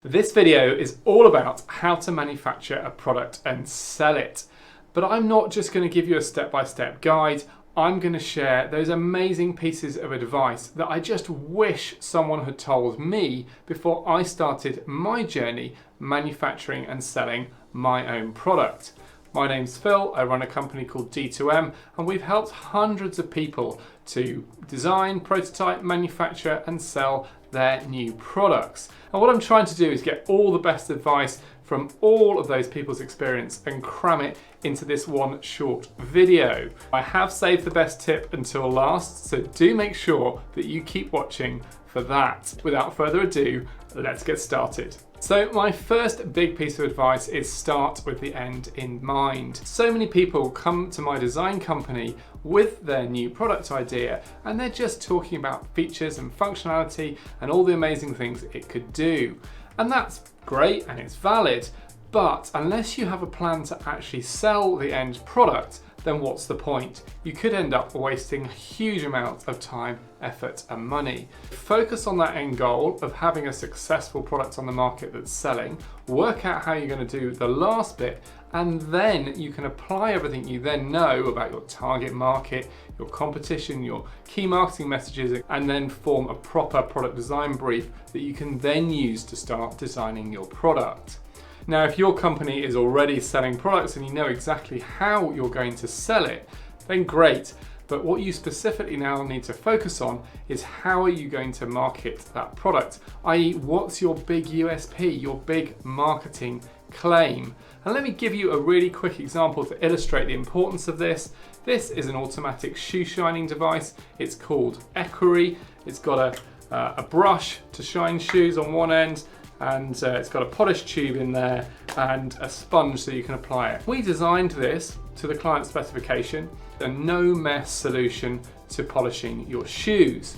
This video is all about how to manufacture a product and sell it. But I'm not just going to give you a step-by-step guide. I'm going to share those amazing pieces of advice that I just wish someone had told me before I started my journey manufacturing and selling my own product. My name's Phil, I run a company called D2M, and we've helped hundreds of people to design, prototype, manufacture and sell their new products. And what I'm trying to do is get all the best advice from all of those people's experience and cram it into this one short video. I have saved the best tip until last, so do make sure that you keep watching for that. Without further ado, let's get started. So my first big piece of advice is start with the end in mind. So many people come to my design company with their new product idea and they're just talking about features and functionality and all the amazing things it could do. And that's great and it's valid, but unless you have a plan to actually sell the end product, then what's the point? You could end up wasting a huge amount of time, effort and money. Focus on that end goal of having a successful product on the market that's selling, work out how you're going to do the last bit, and then you can apply everything you then know about your target market, your competition, your key marketing messages, and then form a proper product design brief that you can then use to start designing your product. Now, if your company is already selling products and you know exactly how you're going to sell it, then great. But what you specifically now need to focus on is how are you going to market that product, i.e. what's your big USP, your big marketing claim. And let me give you a really quick example to illustrate the importance of this. This is an automatic shoe shining device. It's called Equerry. It's got a brush to shine shoes on one end, and it's got a polish tube in there and a sponge so you can apply it. We designed this to the client specification, a no mess solution to polishing your shoes.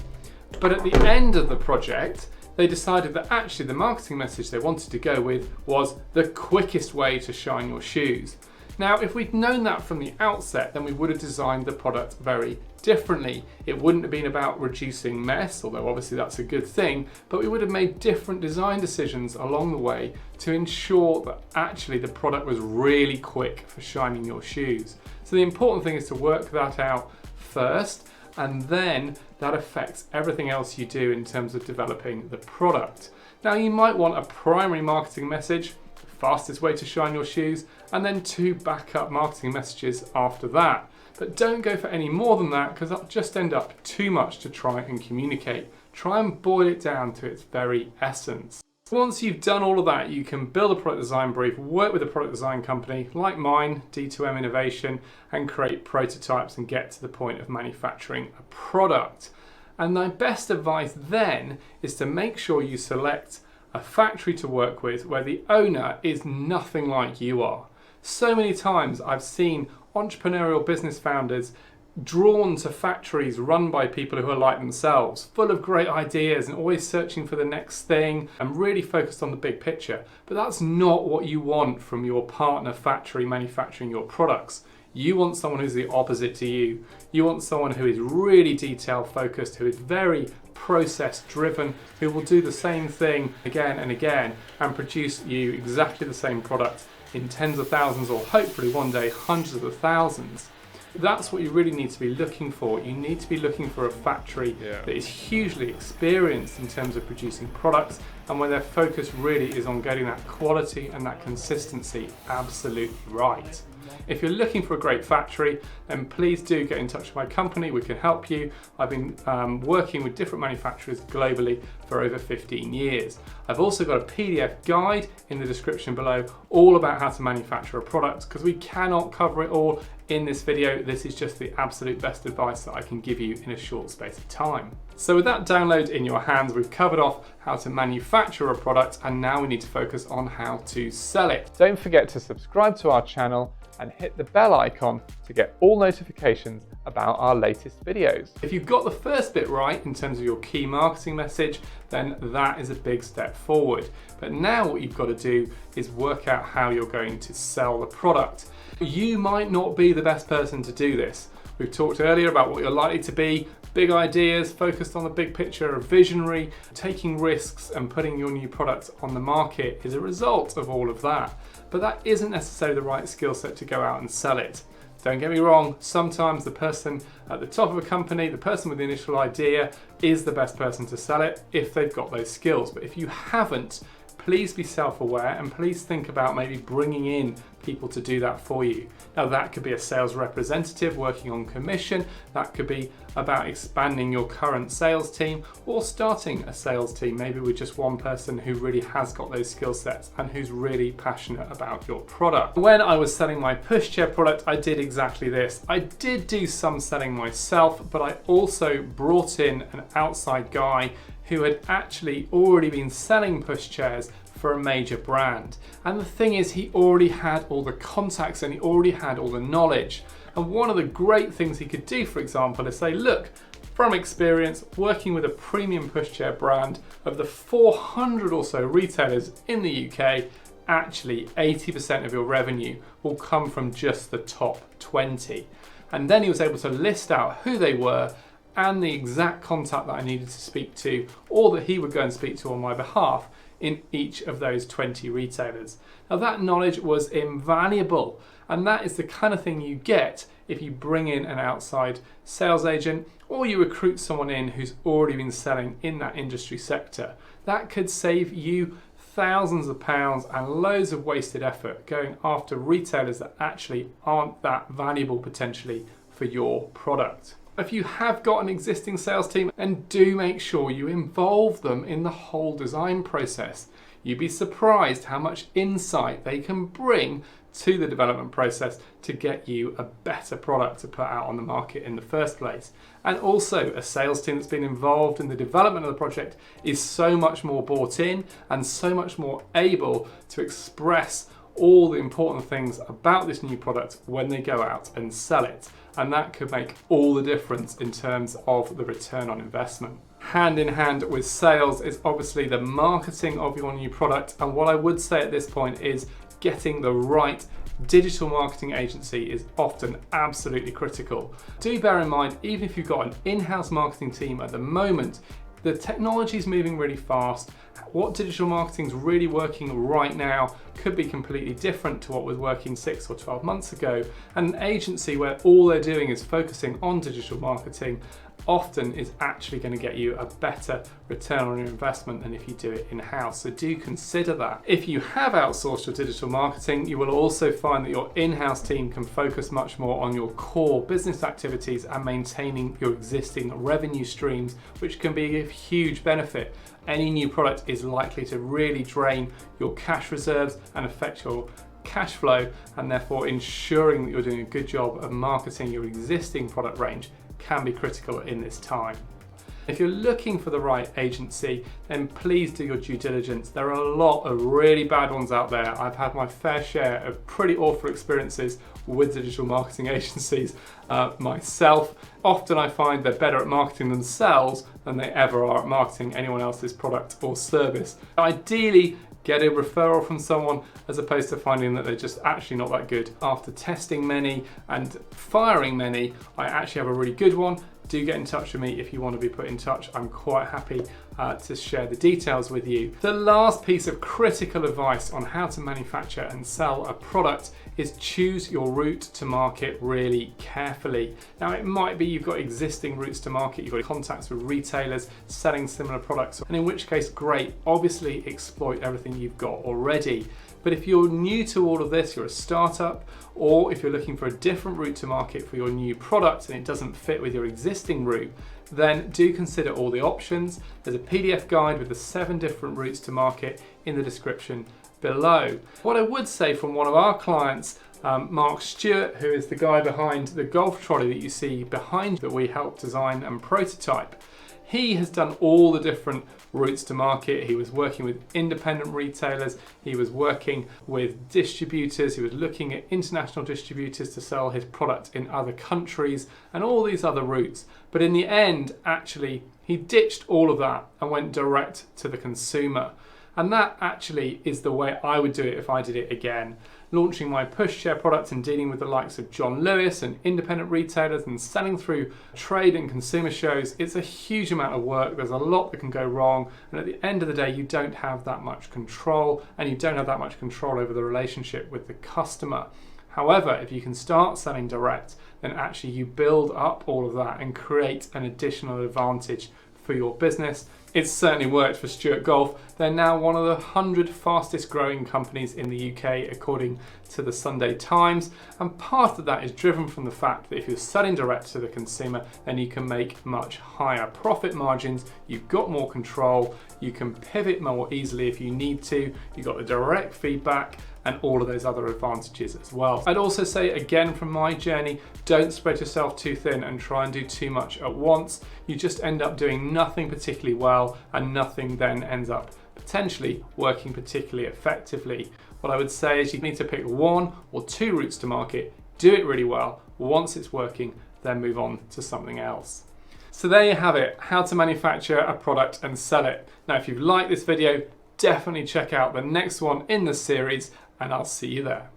But at the end of the project, they decided that actually the marketing message they wanted to go with was the quickest way to shine your shoes. Now, if we'd known that from the outset, then we would have designed the product very differently. It wouldn't have been about reducing mess, although obviously that's a good thing, but we would have made different design decisions along the way to ensure that actually the product was really quick for shining your shoes. So the important thing is to work that out first, and then that affects everything else you do in terms of developing the product. Now, you might want a primary marketing message, fastest way to shine your shoes, and then 2 backup marketing messages after that. But don't go for any more than that, because that'll just end up too much to try and communicate. Try and boil it down to its very essence. Once you've done all of that, you can build a product design brief, work with a product design company like mine, D2M Innovation, and create prototypes and get to the point of manufacturing a product. And my best advice then is to make sure you select a factory to work with where the owner is nothing like you are. So many times I've seen entrepreneurial business founders drawn to factories run by people who are like themselves, full of great ideas and always searching for the next thing and really focused on the big picture. But that's not what you want from your partner factory manufacturing your products. You want someone who's the opposite to you. You want someone who is really detail focused, who is very process driven, who will do the same thing again and again and produce you exactly the same product in tens of thousands, or hopefully one day hundreds of thousands. That's what you really need to be looking for. You need to be looking for a factory that is hugely experienced in terms of producing products, and where their focus really is on getting that quality and that consistency absolutely right. If you're looking for a great factory, then please do get in touch with my company. We can help you. I've been working with different manufacturers globally for over 15 years. I've also got a PDF guide in the description below all about how to manufacture a product, because we cannot cover it all in this video. This is just the absolute best advice that I can give you in a short space of time. So with that download in your hands, we've covered off how to manufacture a product, and now we need to focus on how to sell it. Don't forget to subscribe to our channel and hit the bell icon to get all notifications about our latest videos. If you've got the first bit right in terms of your key marketing message, then that is a big step forward. But now what you've got to do is work out how you're going to sell the product. You might not be the best person to do this. We've talked earlier about what you're likely to be, big ideas, focused on the big picture, a visionary, taking risks and putting your new product on the market is a result of all of that. But that isn't necessarily the right skill set to go out and sell it. Don't get me wrong, sometimes the person at the top of a company, the person with the initial idea, is the best person to sell it if they've got those skills. But if you haven't, please be self-aware and please think about maybe bringing in people to do that for you. Now that could be a sales representative working on commission, that could be about expanding your current sales team or starting a sales team, maybe with just one person who really has got those skill sets and who's really passionate about your product. When I was selling my pushchair product, I did exactly this. I did do some selling myself, but I also brought in an outside guy who had actually already been selling pushchairs for a major brand. And the thing is, he already had all the contacts and he already had all the knowledge. And one of the great things he could do, for example, is say, look, from experience working with a premium pushchair brand, of the 400 or so retailers in the UK, actually 80% of your revenue will come from just the top 20. And then he was able to list out who they were and the exact contact that I needed to speak to, or that he would go and speak to on my behalf in each of those 20 retailers. Now that knowledge was invaluable, and that is the kind of thing you get if you bring in an outside sales agent or you recruit someone in who's already been selling in that industry sector. That could save you thousands of pounds and loads of wasted effort going after retailers that actually aren't that valuable potentially for your product. If you have got an existing sales team, and do make sure you involve them in the whole design process. You'd be surprised how much insight they can bring to the development process to get you a better product to put out on the market in the first place. And also, a sales team that's been involved in the development of the project is so much more bought in and so much more able to express all the important things about this new product when they go out and sell it. And that could make all the difference in terms of the return on investment. Hand in hand with sales is obviously the marketing of your new product. And what I would say at this point is getting the right digital marketing agency is often absolutely critical. Do bear in mind, even if you've got an in-house marketing team at the moment, the technology is moving really fast. What digital marketing is really working right now could be completely different to what was working 6 or 12 months ago. And an agency where all they're doing is focusing on digital marketing often is actually going to get you a better return on your investment than if you do it in-house. So do consider that. If you have outsourced your digital marketing, you will also find that your in-house team can focus much more on your core business activities and maintaining your existing revenue streams, which can be a huge benefit. Any new product is likely to really drain your cash reserves and affect your cash flow, and therefore ensuring that you're doing a good job of marketing your existing product range can be critical in this time. If you're looking for the right agency, then please do your due diligence. There are a lot of really bad ones out there. I've had my fair share of pretty awful experiences with digital marketing agencies myself. Often I find they're better at marketing themselves than they ever are at marketing anyone else's product or service. Ideally, get a referral from someone as opposed to finding that they're just actually not that good. After testing many and firing many, I actually have a really good one. Do get in touch with me if you want to be put in touch. I'm quite happy to share the details with you. The last piece of critical advice on how to manufacture and sell a product is choose your route to market really carefully. Now it might be you've got existing routes to market, you've got contacts with retailers selling similar products, and in which case great, obviously exploit everything you've got already. But if you're new to all of this, you're a startup, or if you're looking for a different route to market for your new product and it doesn't fit with your existing route, then do consider all the options. There's a PDF guide with the 7 different routes to market in the description below. What I would say from one of our clients, Mark Stewart, who is the guy behind the golf trolley that you see behind that we helped design and prototype, he has done all the different routes to market. He was working with independent retailers, he was working with distributors, he was looking at international distributors to sell his product in other countries and all these other routes. But in the end, actually, he ditched all of that and went direct to the consumer. And that actually is the way I would do it if I did it again. Launching my pushchair product and dealing with the likes of John Lewis and independent retailers and selling through trade and consumer shows, it's a huge amount of work. There's a lot that can go wrong, and at the end of the day you don't have that much control, and you don't have that much control over the relationship with the customer. However, if you can start selling direct, then actually you build up all of that and create an additional advantage for your business. It's certainly worked for Stuart Golf. They're now one of the 100 fastest growing companies in the UK according to the Sunday Times, and part of that is driven from the fact that if you're selling direct to the consumer, then you can make much higher profit margins, you've got more control, you can pivot more easily if you need to, you've got the direct feedback and all of those other advantages as well. I'd also say, again from my journey, don't spread yourself too thin and try and do too much at once. You just end up doing nothing particularly well, and nothing then ends up potentially working particularly effectively. What I would say is you need to pick 1 or 2 routes to market, do it really well. Once it's working, then move on to something else. So there you have it, how to manufacture a product and sell it. Now, if you've liked this video, definitely check out the next one in the series, and I'll see you there.